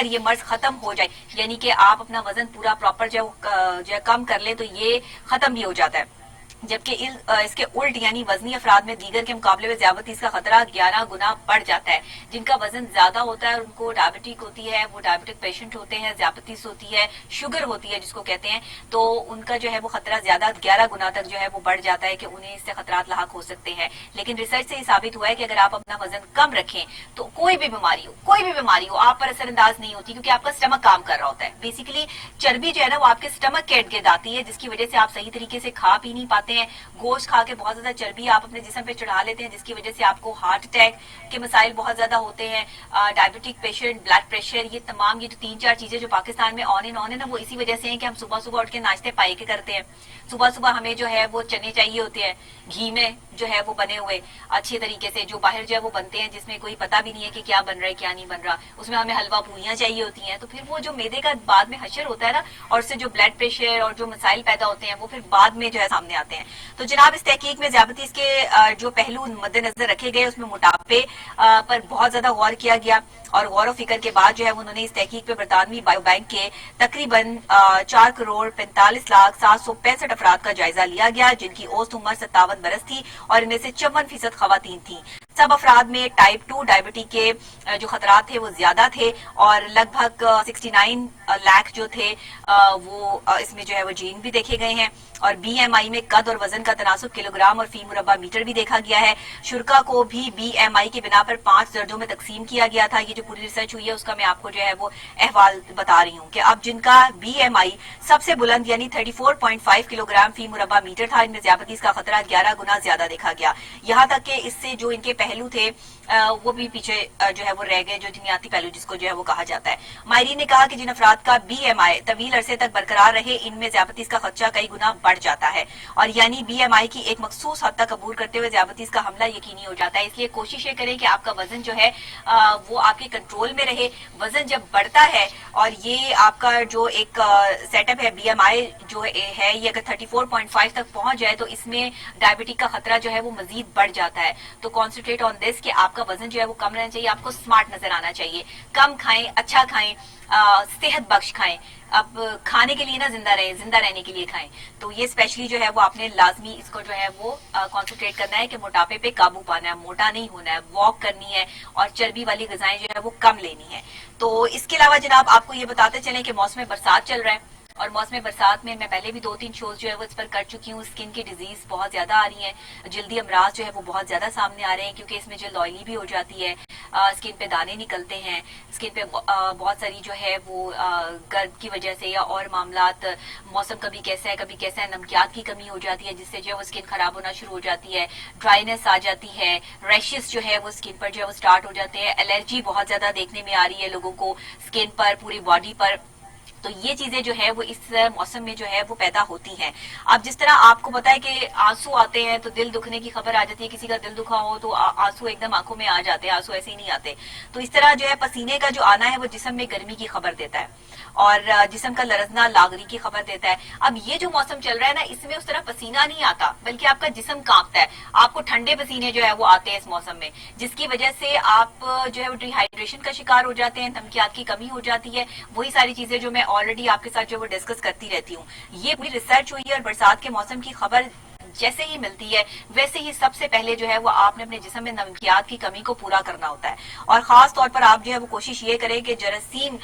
یہ مرض ختم ہو جائے، یعنی کہ آپ اپنا وزن پورا پراپر جو ہے کم کر لیں، تو یہ ختم بھی ہو جاتا ہے. جبکہ اس کے الٹ یعنی وزنی افراد میں دیگر کے مقابلے میں ذیابطیس کا خطرہ 11 گنا بڑھ جاتا ہے. جن کا وزن زیادہ ہوتا ہے اور ان کو ڈائبٹک ہوتی ہے، وہ ڈائبٹک پیشنٹ ہوتے ہیں، ذیابطیس ہوتی ہے، شوگر ہوتی ہے جس کو کہتے ہیں، تو ان کا جو ہے وہ خطرہ زیادہ 11 گنا تک جو ہے وہ بڑھ جاتا ہے کہ انہیں اس سے خطرات لاحق ہو سکتے ہیں. لیکن ریسرچ سے یہ ثابت ہوا ہے کہ اگر آپ اپنا وزن کم رکھیں تو کوئی بھی بیماری ہو آپ پر اثر انداز نہیں ہوتی، کیونکہ آپ کا اسٹمک کام کر رہا ہوتا ہے. بیسیکلی چربی جو ہے نا وہ آپ کے اسٹمک کے ارد گرد آتی ہے، جس کی وجہ سے آپ صحیح طریقے سے کھا پی نہیں پاتے ہیں. گوشت کھا کے بہت زیادہ چربی آپ اپنے جسم پہ چڑھا لیتے ہیں، جس کی وجہ سے آپ کو ہارٹ اٹیک کے مسائل بہت زیادہ ہوتے ہیں، ڈائبٹک پیشنٹ، بلڈ پریشر، یہ تمام یہ جو 3-4 چیزیں جو پاکستان میں آن ہے نا، وہ اسی وجہ سے ہیں کہ ہم صبح صبح اٹھ کے ناشتے پائی کے کرتے ہیں. صبح صبح ہمیں جو ہے وہ چنے چاہیے ہوتے ہیں گھی میں جو ہے وہ بنے ہوئے اچھے طریقے سے، جو باہر جو ہے وہ بنتے ہیں جس میں کوئی پتہ بھی نہیں ہے کہ کیا بن رہا ہے کیا نہیں بن رہا. اس میں ہمیں حلوہ پوریاں چاہیے ہوتی ہیں، تو پھر وہ جو میدے کا بعد میں حشر ہوتا ہے نا، اور اس سے جو بلڈ پریشر اور جو مسائل پیدا ہوتے ہیں وہ پھر بعد میں جو ہے سامنے آتے ہیں. تو جناب اس تحقیق میں ذیابطیس کے جو پہلو مد نظر رکھے گئے، اس میں موٹاپے پر بہت زیادہ غور کیا گیا، اور غور و فکر کے بعد جو ہے انہوں نے اس تحقیق پہ برطانوی بائیو بینک کے تقریباً 4,45,765 افراد کا جائزہ لیا گیا، جن کی اوسط عمر 57 برس تھی اور ان میں سے 54% خواتین تھیں. سب افراد میں ٹائپ 2 ڈائبٹی کے جو خطرات تھے وہ زیادہ تھے، اور لگ بھگ 69 لاکھ جو تھے وہ اس میں جو ہے وہ جین بھی دیکھے گئے ہیں. اور بی ایم آئی میں قد اور وزن کا تناسب کلو گرام اور فی مربع میٹر بھی دیکھا گیا ہے. شرکا کو بھی بی ایم آئی کی بنا پر 5 درجوں میں تقسیم کیا گیا تھا. یہ جو پوری ریسرچ ہوئی ہے اس کا میں آپ کو جو ہے وہ احوال بتا رہی ہوں کہ اب جن کا بی ایم آئی سب سے بلند یعنی 34.5 کلو گرام فی مربع میٹر تھا، ان میں ذیابطیس کا خطرہ 11 گنا زیادہ دیکھا گیا. یہاں تک کہ اس سے جو ان کے پہلو تھے وہ بھی پیچھے جو ہے وہ رہ گئے، جو جنیاتی پہلو جس کو جو ہے وہ کہا جاتا ہے. ماہرین نے کہا کہ جن افراد کا بی ایم آئی طویل عرصے تک برقرار رہے، ان میں ذیابطیس کا خدشہ کئی گنا بڑھ جاتا ہے، اور یعنی بی ایم آئی کی ایک مخصوص حد تک عبور کرتے ہوئے ذیابطیس کا حملہ یقینی ہو جاتا ہے. اس لیے کوشش یہ کریں کہ آپ کا وزن جو ہے وہ آپ کے کنٹرول میں رہے. وزن جب بڑھتا ہے اور یہ آپ کا جو ایک سیٹ اپ ہے بی ایم آئی جو ہے یہ اگر 34.5 تک پہنچ جائے تو اس میں ڈائبٹک کا خطرہ جو ہے وہ مزید بڑھ جاتا ہے. تو کانسنٹریٹ آن دس کہ آپ کا وزن جو ہے وہ کم رہنا چاہیے، آپ کو اسمارٹ نظر آنا چاہیے، کم کھائیں، اچھا کھائیں، صحت بخش کھائیں. اب کھانے کے لیے نہ زندہ رہنے کے لیے کھائیں. تو یہ اسپیشلی جو ہے وہ آپ نے لازمی اس کو جو ہے وہ کانسنٹریٹ کرنا ہے کہ موٹاپے پہ قابو پانا ہے، موٹا نہیں ہونا ہے، واک کرنی ہے، اور چربی والی غذائیں جو ہے وہ کم لینی ہے. تو اس کے علاوہ جناب آپ کو یہ بتاتے چلیں کہ موسم برسات چل رہا ہے، اور موسم برسات میں پہلے بھی 2-3 شوز جو ہے وہ اس پر کر چکی ہوں. اسکن کی ڈیزیز بہت زیادہ آ رہی ہیں، جلدی امراض جو ہے وہ بہت زیادہ سامنے آ رہے ہیں، کیونکہ اس میں جلد آئلی بھی ہو جاتی ہے، اسکن پہ دانے نکلتے ہیں، اسکن پہ بہت ساری جو ہے وہ گرد کی وجہ سے یا اور معاملات، موسم کبھی کیسا ہے، نمکیات کی کمی ہو جاتی ہے جس سے جو ہے وہ اسکن خراب ہونا شروع ہو جاتی ہے، ڈرائینس آ جاتی ہے، ریشز جو ہے وہ اسکن پر جو ہے وہ سٹارٹ ہو جاتے ہیں، الرجی بہت زیادہ دیکھنے میں آ رہی ہے لوگوں کو اسکن پر، پوری باڈی پر. تو یہ چیزیں جو ہے وہ اس موسم میں جو ہے وہ پیدا ہوتی ہیں. اب جس طرح آپ کو پتا ہے کہ آنسو آتے ہیں تو دل دکھنے کی خبر آ جاتی ہے، کسی کا دل دکھا ہو تو آنسو ایک دم آنکھوں میں آ جاتے ہیں، آنسو ایسے ہی نہیں آتے. تو اس طرح جو ہے پسینے کا جو آنا ہے وہ جسم میں گرمی کی خبر دیتا ہے، اور جسم کا لرزنا لاغری کی خبر دیتا ہے. اب یہ جو موسم چل رہا ہے نا، اس میں اس طرح پسینہ نہیں آتا بلکہ آپ کا جسم کانپتا ہے، آپ کو ٹھنڈے پسینے جو ہے وہ آتے ہیں اس موسم میں، جس کی وجہ سے آپ جو ہے وہ ڈی ہائیڈریشن کا شکار ہو جاتے ہیں، نمکیات کی کمی ہو جاتی ہے. وہی ساری چیزیں جو میں آلریڈی آپ کے ساتھ جو وہ ڈسکس کرتی رہتی ہوں. یہ پوری ریسرچ ہوئی ہے، اور برسات کے موسم کی خبر جیسے ہی ملتی ہے ویسے ہی سب سے پہلے جو ہے وہ آپ نے اپنے جسم میں نمکیات کی کمی کو پورا کرنا ہوتا ہے. اور خاص طور پر آپ جو ہے وہ کوشش یہ کریں کہ جراثیم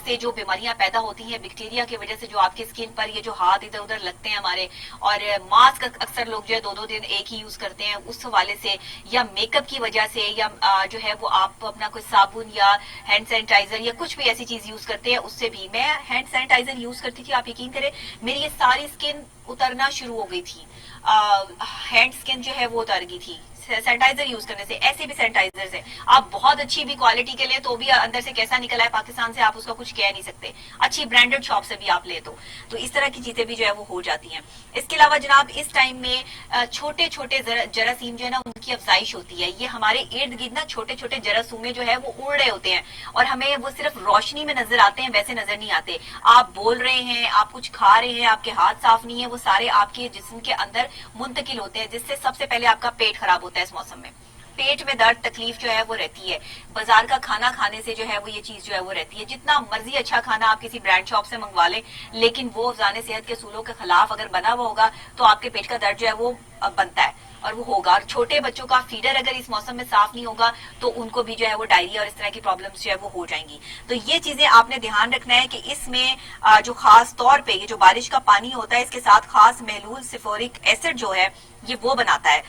سے جو بیماریاں پیدا ہوتی ہیں بیکٹیریا کی وجہ سے، جو آپ کی اسکن پر یہ جو ہاتھ ادھر ادھر لگتے ہیں ہمارے، اور ماسک اکثر لوگ جو ہے 2-2 دن ایک ہی یوز کرتے ہیں، اس حوالے سے، یا میک اپ کی وجہ سے، یا جو ہے وہ آپ اپنا کوئی صابن یا ہینڈ سینیٹائزر یا کچھ بھی ایسی چیز یوز کرتے ہیں، اس سے بھی. میں ہینڈ سینیٹائزر یوز کرتی تھی، آپ یقین کریں میری یہ ساری اسکن اترنا شروع ہو گئی تھی، ہینڈ اسکن جو ہے وہ اتر گئی تھی سینیٹائزر یوز کرنے سے. ایسے بھی سینیٹائزر سے آپ بہت اچھی بھی کوالٹی کے لیں تو بھی اندر سے کیسا نکلا ہے پاکستان سے آپ اس کا کچھ کہہ نہیں سکتے، اچھی برانڈڈ شاپ سے بھی آپ لے تو اس طرح کی چیزیں بھی جو ہے وہ ہو جاتی ہیں. اس کے علاوہ جناب اس ٹائم میں چھوٹے چھوٹے جراثیم جو ہے نا ان کی افزائش ہوتی ہے. یہ ہمارے ارد گرد نا چھوٹے چھوٹے جراثومے جو ہے وہ اڑ رہے ہوتے ہیں، اور ہمیں وہ صرف روشنی میں نظر آتے ہیں، ویسے نظر نہیں آتے. آپ بول رہے ہیں، آپ کچھ کھا رہے ہیں، آپ کے ہاتھ صاف نہیں ہے، وہ سارے آپ کے جسم کے اندر منتقل ہوتے ہیں، جس سے سب سے پہلے آپ کا پیٹ خراب ہوتا ہے اس موسم میں. پیٹ میں درد تکلیف جو ہے وہ رہتی ہے. بازار کا کھانا کھانے سے جو ہے وہ یہ چیز جو ہے وہ رہتی ہے. جتنا مرضی اچھا کھانا آپ کسی برانڈ شاپ سے منگوا لیں لیکن وہ افزان صحت کے اصولوں کے خلاف اگر بنا ہوا ہوگا تو آپ کے پیٹ کا درد جو ہے وہ بنتا ہے اور وہ ہوگا. اور چھوٹے بچوں کا فیڈر اگر اس موسم میں صاف نہیں ہوگا تو ان کو بھی جو ہے وہ ڈائریا اور اس طرح کی پرابلمز جو ہے وہ ہو جائیں گی. تو یہ چیزیں آپ نے دھیان رکھنا ہے کہ اس میں جو خاص طور پہ یہ جو بارش کا پانی ہوتا ہے اس کے ساتھ خاص محلول سلفورک ایسڈ جو ہے یہ وہ بناتا ہے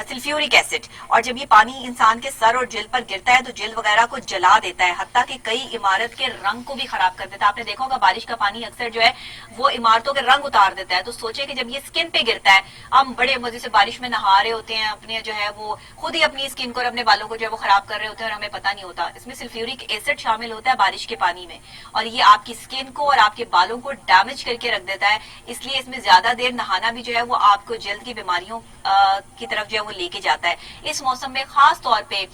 سلفیورک ایسڈ, اور جب یہ پانی انسان کے سر اور جلد پر گرتا ہے تو جلد وغیرہ کو جلا دیتا ہے, حتیٰ کہ کئی عمارت کے رنگ کو بھی خراب کر دیتا ہے. آپ نے دیکھا ہوگا بارش کا پانی اکثر جو ہے وہ عمارتوں کے رنگ اتار دیتا ہے. تو سوچیں کہ جب یہ اسکن پہ گرتا ہے, ہم بڑے مزے سے بارش میں نہا رہے ہوتے ہیں, اپنے جو ہے وہ خود ہی اپنی اسکن کو اور اپنے بالوں کو جو ہے وہ خراب کر رہے ہوتے ہیں اور ہمیں پتہ نہیں ہوتا. اس میں سلفیورک ایسڈ شامل ہوتا ہے بارش کے پانی میں, اور یہ آپ کی اسکن کو اور آپ کے بالوں کو ڈیمیج کر کے رکھ دیتا ہے. اس لیے اس میں زیادہ دیر نہانا بھی جو ہے وہ آپ کو جلد کی بیماریوں کی طرف جو ہے وہ لے کے جاتا ہے. اس موسم میں خاص طور پہ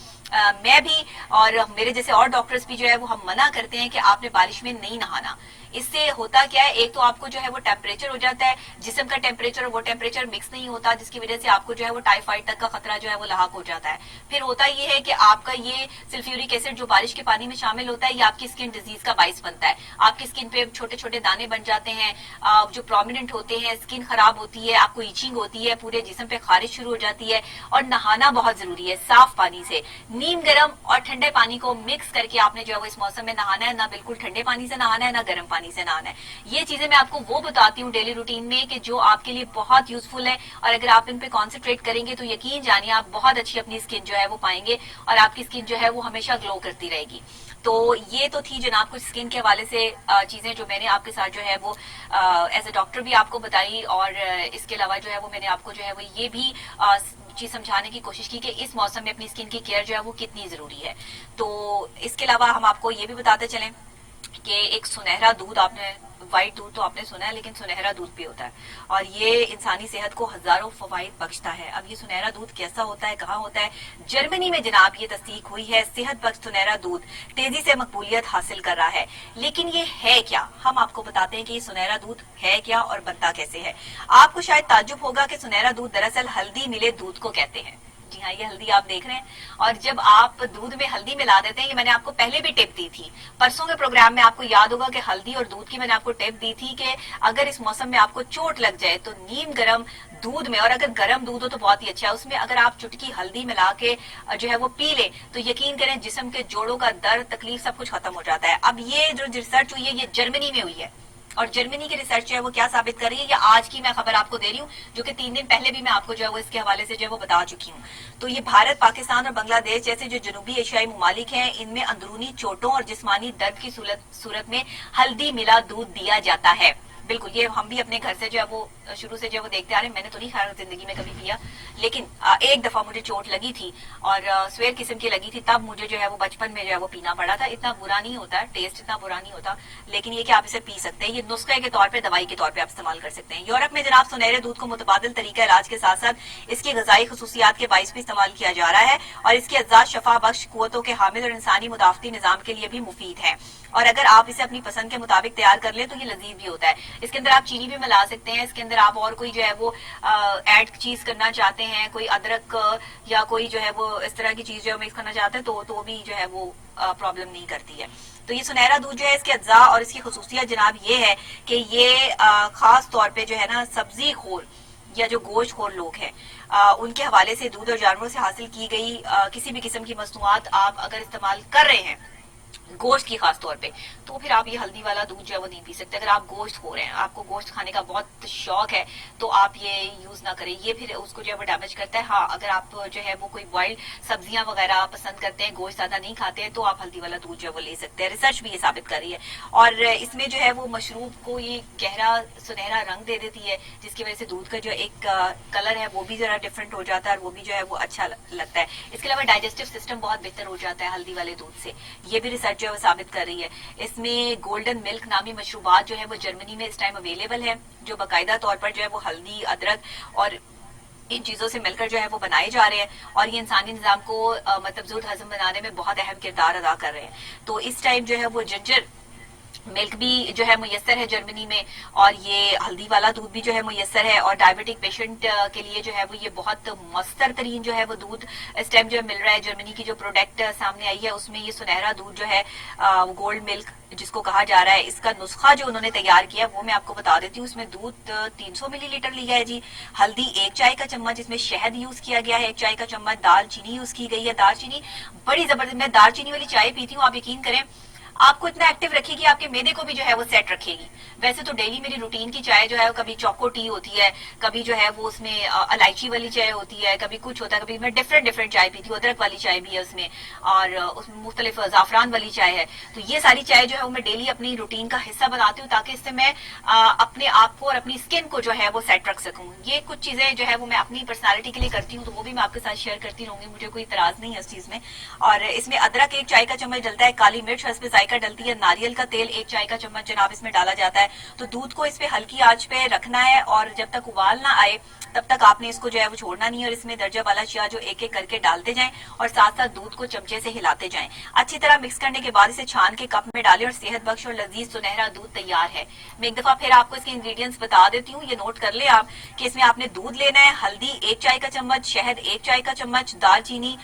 میں بھی اور میرے جیسے اور ڈاکٹرز بھی جو ہے وہ ہم منع کرتے ہیں کہ آپ نے بارش میں نہیں نہانا. اس سے ہوتا کیا ہے, ایک تو آپ کو جو ہے وہ ٹیمپریچر ہو جاتا ہے, جسم کا ٹیمپریچر اور وہ ٹیمپریچر مکس نہیں ہوتا, جس کی وجہ سے آپ کو جو ہے وہ ٹائیفائڈ تک کا خطرہ جو ہے وہ لاحق ہو جاتا ہے. پھر ہوتا یہ ہے کہ آپ کا یہ سلفیورک ایسڈ جو بارش کے پانی میں شامل ہوتا ہے یہ آپ کی اسکن ڈیزیز کا باعث بنتا ہے. آپ کی اسکن پہ چھوٹے چھوٹے دانے بن جاتے ہیں جو پرومیننٹ ہوتے ہیں, اسکن خراب ہوتی ہے, آپ کو ایچنگ ہوتی ہے, پورے جسم پہ خارش شروع ہو جاتی ہے. اور نہانا بہت ضروری ہے صاف پانی سے. نیم گرم اور ٹھنڈے پانی کو مکس کر کے آپ نے جو ہے وہ اس موسم میں نہانا ہے, نہ بالکل ٹھنڈے پانی سے نہانا ہے نہ گرم پانی سے نہانا ہے. یہ چیزیں میں آپ کو وہ بتاتی ہوں ڈیلی روٹین میں کہ جو آپ کے لیے بہت یوزفل ہے, اور اگر آپ ان پہ کانسنٹریٹ کریں گے تو یقین جانیے آپ بہت اچھی اپنی اسکن جو ہے وہ پائیں گے اور آپ کی اسکن جو ہے وہ ہمیشہ گلو کرتی رہے گی. تو یہ تو تھی جناب کچھ اسکن کے حوالے سے چیزیں جو میں نے آپ کے ساتھ جو ہے وہ ایز اے ڈاکٹر بھی آپ کو بتائی, اور اس کے علاوہ جو ہے وہ میں نے آپ کو جو ہے وہ یہ بھی چیز سمجھانے کی کوشش کی کہ اس موسم میں اپنی اسکن کی کیئر جو ہے وہ کتنی ضروری ہے. تو اس کے علاوہ ہم آپ کو یہ بھی بتاتے چلیں کہ ایک سنہرا دودھ, آپ نے وائٹ دودھ تو آپ نے سنا ہے لیکن سنہرا دودھ بھی ہوتا ہے اور یہ انسانی صحت کو ہزاروں فوائد بخشتا ہے. اب یہ سنہرا دودھ کیسا ہوتا ہے, کہاں ہوتا ہے؟ جرمنی میں جناب یہ تصدیق ہوئی ہے. صحت بخش سنہرا دودھ تیزی سے مقبولیت حاصل کر رہا ہے. لیکن یہ ہے کیا, ہم آپ کو بتاتے ہیں کہ یہ سنہرا دودھ ہے کیا اور بنتا کیسے ہے. آپ کو شاید تعجب ہوگا کہ سنہرا دودھ دراصل ہلدی ملے دودھ کو کہتے ہیں. جی ہاں, یہ ہلدی آپ دیکھ رہے ہیں, اور جب آپ دودھ میں ہلدی ملا دیتے ہیں, یہ میں نے آپ کو پہلے بھی ٹپ دی تھی پرسوں کے پروگرام میں, آپ کو یاد ہوگا کہ ہلدی اور دودھ کی میں نے آپ کو ٹپ دی تھی کہ اگر اس موسم میں آپ کو چوٹ لگ جائے تو نیم گرم دودھ میں, اور اگر گرم دودھ ہو تو بہت ہی اچھا ہے, اس میں اگر آپ چٹکی ہلدی ملا کے جو ہے وہ پی لیں تو یقین کریں جسم کے جوڑوں کا درد تکلیف سب کچھ ختم ہو جاتا ہے. اب یہ جو ریسرچ ہوئی ہے یہ جرمنی میں ہوئی ہے, اور جرمنی کی ریسرچ جو ہے وہ کیا ثابت کر رہی ہے, یہ آج کی میں خبر آپ کو دے رہی ہوں جو کہ 3 دن پہلے بھی میں آپ کو جو ہے وہ اس کے حوالے سے جو ہے وہ بتا چکی ہوں. تو یہ بھارت, پاکستان اور بنگلہ دیش جیسے جو جنوبی ایشیائی ممالک ہیں ان میں اندرونی چوٹوں اور جسمانی درد کی صورت میں ہلدی ملا دودھ دیا جاتا ہے. بالکل, یہ ہم بھی اپنے گھر سے جو ہے وہ شروع سے جو ہے وہ دیکھتے آ رہے ہیں. میں نے تو نہیں خیر زندگی میں کبھی پیا, لیکن ایک دفعہ مجھے چوٹ لگی تھی اور سویر قسم کی لگی تھی, تب مجھے جو ہے وہ بچپن میں جو ہے وہ پینا پڑا تھا. اتنا برا نہیں ہوتا, ٹیسٹ اتنا برا نہیں ہوتا, لیکن یہ کہ آپ اسے پی سکتے ہیں. یہ نسخے کے طور پہ, دوائی کے طور پہ آپ استعمال کر سکتے ہیں. یورپ میں جناب سنہرے دودھ کو متبادل طریقہ علاج کے ساتھ ساتھ اس کی غذائی خصوصیات کے باعث بھی استعمال کیا جا رہا ہے, اور اس کے اجزاء شفا بخش, قوتوں کے حامل اور انسانی مدافعتی نظام کے لیے بھی مفید ہے. اور اگر آپ اسے اپنی پسند کے مطابق تیار کر لیں تو یہ لذیذ بھی ہوتا ہے. اس کے اندر آپ چینی بھی ملا سکتے ہیں, اس کے اندر آپ اور کوئی جو ہے وہ ایڈ چیز کرنا چاہتے ہیں, کوئی ادرک یا کوئی جو ہے وہ اس طرح کی چیز جو ہے مکس کرنا چاہتے ہیں تو بھی جو ہے وہ پرابلم نہیں کرتی ہے. تو یہ سنہرا دودھ جو ہے اس کے اجزاء اور اس کی خصوصیت جناب یہ ہے کہ یہ خاص طور پہ جو ہے نا سبزی خور یا جو گوشت خور لوگ ہیں ان کے حوالے سے دودھ اور جانوروں سے حاصل کی گئی کسی بھی قسم کی مصنوعات آپ اگر استعمال کر رہے ہیں گوشت کی خاص طور پہ, تو پھر آپ یہ ہلدی والا دودھ جو ہے وہ نہیں پی سکتے. اگر آپ گوشت کھو رہے ہیں, آپ کو گوشت کھانے کا بہت شوق ہے, تو آپ یہ یوز نہ کریں, یہ پھر اس کو جو ہے وہ ڈیمیج کرتا ہے. ہاں, اگر آپ جو ہے وہ کوئی بوائلڈ سبزیاں وغیرہ پسند کرتے ہیں, گوشت زیادہ نہیں کھاتے ہیں, تو آپ ہلدی والا دودھ جو ہے وہ لے سکتے ہیں. ریسرچ بھی یہ ثابت کر رہی ہے, اور اس میں جو ہے وہ مشروب کو یہ گہرا سنہرا رنگ دے دیتی ہے, جس کی وجہ سے دودھ کا جو ایک کلر ہے وہ بھی ذرا ڈفرینٹ ہو جاتا ہے, اور وہ بھی جو ہے وہ اچھا لگتا ہے. اس کے علاوہ ڈائجسٹو سسٹم بہت بہتر ہو جاتا ہے ہلدی والے دودھ سے, یہ بھی ریسرچ جو ہے وہ ثابت کر رہی ہے. اس میں گولڈن ملک نامی مشروبات جو ہے وہ جرمنی میں اس ٹائم اویلیبل ہے, جو باقاعدہ طور پر جو ہے وہ ہلدی, ادرک اور ان چیزوں سے مل کر جو ہے وہ بنائے جا رہے ہیں, اور یہ انسانی نظام کو مطلب زود ہضم بنانے میں بہت اہم کردار ادا کر رہے ہیں. تو اس ٹائم جو ہے وہ جنجر ملک بھی جو ہے میسر ہے جرمنی میں، اور یہ ہلدی والا دودھ بھی جو ہے میسر ہے، اور ڈائبٹک پیشنٹ کے لیے جو ہے وہ یہ بہت مؤثر ترین جو ہے وہ دودھ اس ٹائم جو مل رہا ہے۔ جرمنی کی جو پروڈکٹ سامنے آئی ہے اس میں یہ سنہرا دودھ جو ہے گولڈ ملک جس کو کہا جا رہا ہے، اس کا نسخہ جو انہوں نے تیار کیا وہ میں آپ کو بتا دیتی ہوں۔ اس میں دودھ 300 ملی لیٹر لیا ہے جی، ہلدی 1 چائے کا چمچ، اس میں شہد یوز کیا گیا ہے 1 چائے کا چمچ، دال چینی یوز کی گئی ہے، دال چینی بڑی زبردست، میں دال چینی والی چائے پیتی ہوں، آپ یقین کریں آپ کو اتنا ایکٹیو رکھے گی، آپ کے معدے کو بھی جو ہے وہ سیٹ رکھے گی۔ ویسے تو ڈیلی میری روٹین کی چائے جو ہے کبھی چوکو ٹی ہوتی ہے، کبھی جو ہے وہ اس میں الائچی والی چائے ہوتی ہے، کبھی کچھ ہوتا ہے، کبھی میں ڈفرینٹ چائے پیتی ہوں، ادرک والی چائے بھی ہے اس میں، اور اس میں مختلف زعفران والی چائے ہے۔ تو یہ ساری چائے جو ہے وہ میں ڈیلی اپنی روٹین کا حصہ بناتی ہوں تاکہ اس سے میں اپنے آپ کو اور اپنی اسکن کو جو ہے وہ سیٹ رکھ سکوں۔ یہ کچھ چیزیں جو ہے وہ میں اپنی پرسنالٹی کے لیے کرتی ہوں، تو وہ بھی میں آپ کے ساتھ شیئر کرتی رہوں گی، مجھے کوئی اعتراض نہیں ہے اس چیز میں۔ اور اس میں ادرک 1 چائے کا چمچ ڈلتا ہے، کالی مرچ حسب ذائقہ ڈلتی ہے، ناریل کا تیل 1 چائے کا چمچ جناب اس میں ڈالا جاتا ہے۔ تو دودھ کو اس پہ ہلکی آنچ پہ رکھنا ہے، اور جب تک ابال نہ آئے تب تک آپ نے اس کو جو ہے وہ چھوڑنا نہیں ہے، اور اس میں درجہ والا اشیاء جو ایک ایک کر کے ڈالتے جائیں، اور ساتھ ساتھ دودھ کو چمچے سے ہلاتے جائیں۔ اچھی طرح مکس کرنے کے بعد اسے چھان کے کپ میں ڈالیں، اور صحت بخش اور لذیذ سنہرا دودھ تیار ہے۔ میں ایک دفعہ پھر آپ کو اس کے انگریڈینٹس بتا دیتی ہوں، یہ نوٹ کر لیں آپ کہ اس میں آپ نے دودھ لینا ہے، ہلدی 1 چائے کا چمچ، شہد 1 چائے کا چمچ، دال چینی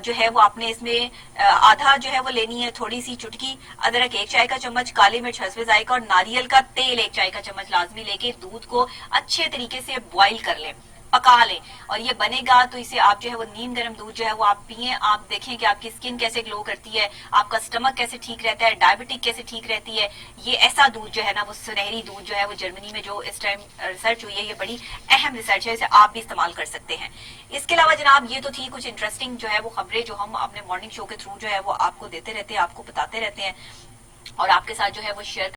جو ہے وہ آپ نے اس میں آدھا جو ہے وہ لینی ہے، تھوڑی سی چٹکی، ادرک 1 چائے کا چمچ، کالی مرچ حسب ذائقہ، اور ناریل کا تیل 1 چائے کا چمچ لازمی لے کے دودھ کو اچھے طریقے سے بوائل کر لیں، پکا لیں، اور یہ بنے گا تو اسے آپ جو ہے وہ نیم گرم دودھ جو ہے وہ آپ پئیں، آپ دیکھیں کہ آپ کی اسکن کیسے گلو کرتی ہے، آپ کا سٹمک کیسے ٹھیک رہتا ہے، ڈائبٹک کیسے ٹھیک رہتی ہے۔ یہ ایسا دودھ جو ہے نا وہ سنہری دودھ جو ہے وہ جرمنی میں جو اس ٹائم ریسرچ ہوئی ہے، یہ بڑی اہم ریسرچ ہے، اسے آپ بھی استعمال کر سکتے ہیں۔ اس کے علاوہ جناب یہ تو تھی کچھ انٹرسٹنگ جو ہے وہ خبریں جو ہم اپنے مارننگ شو کے تھرو جو ہے وہ آپ کو دیتے رہتے ہیں، آپ کو بتاتے رہتے ہیں، اور آپ کے ساتھ جو ہے وہ شیئر